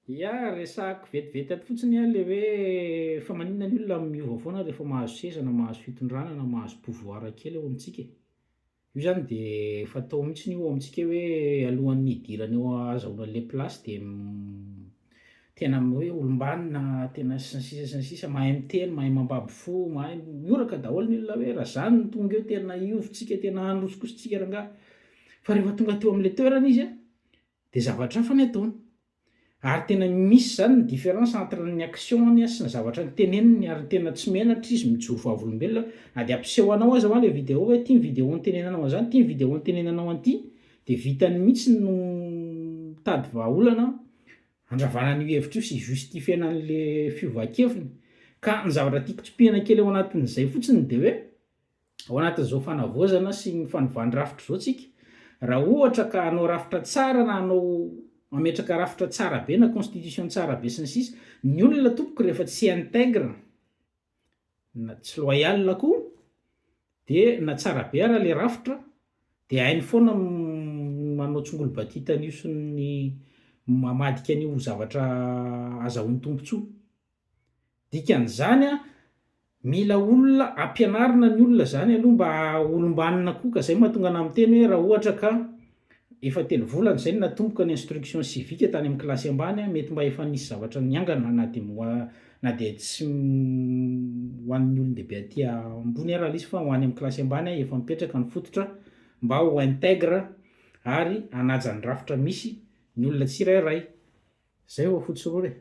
Ia resahako vetivety ato fotsiny a le hoe fa maninona ny olona miova foana rehefa mahazo seza na mahazo fitondrana na mahazo pouvoir kely ao amintsika e. Io zany de fatao mihitsiny io amintsika hoe alohan'ny hidirana eo ahazahoana an'le plasy de tena hoe olombanona tena sy ny sisa mahay miteny, mahay mambaby fo, mahay mioraka daholo ny olona hoe raha zany no tonga eo tena iovontsika tena hanorosokosontsika rangaha. Fa rehefa tonga teo am'le toerana izy a de zavatra hafa ny ataony. Ary tena misy zany ny différence entre ny action-ny a sy ny zavatra noteneniny ary tena tsy menatra izy mijoro vavolombelona na de ampiseho anao aza ho a le vidéo hoe ty ny vidéo notenenanao an'zany, ty ny vidéo notenenanao an'ty de vitany mihitsy no mitady vahaolana handravana an'io hevitra io sy justifiena an'le fiovankeviny. Ka ny zavatra tiako tsipihana kely ao anatin'izay fotsiny de hoe ao anatin'izao fanavaozana sy ny fanovàn-drafitra zao tsika, raha ohatra ka hanao rafitra tsara na hanao mametraka rafitra tsara be na constitution tsara be sy ny sisa, ny olona tompoko rehefa tsy intègre na tsy loyal koa de na tsara be ara le rafitra de hainy foana manao tsongolo-batitana io sy ny mamadika an'io zavatra azahoany tombontsoa. Dikan'izany a mila olona ampianarina ny olona zany aloha mba olombanona koa ka zay mahatonga anahy miteny hoe raha ohatra ka efa telo volana zay natomboka ny instruction civique tany amin'ny kilasy ambany a mety mba efa nisy zavatra niangana na de na de tsy ho an'ny olon-dehibe aty ambony ara izy fa ho any amin'ny kilasy ambany a efa mipetraka ny fototra mba ho intègre ary hanaja ny rafitra misy ny olona tsirairay. Zay ho fotsy rô e.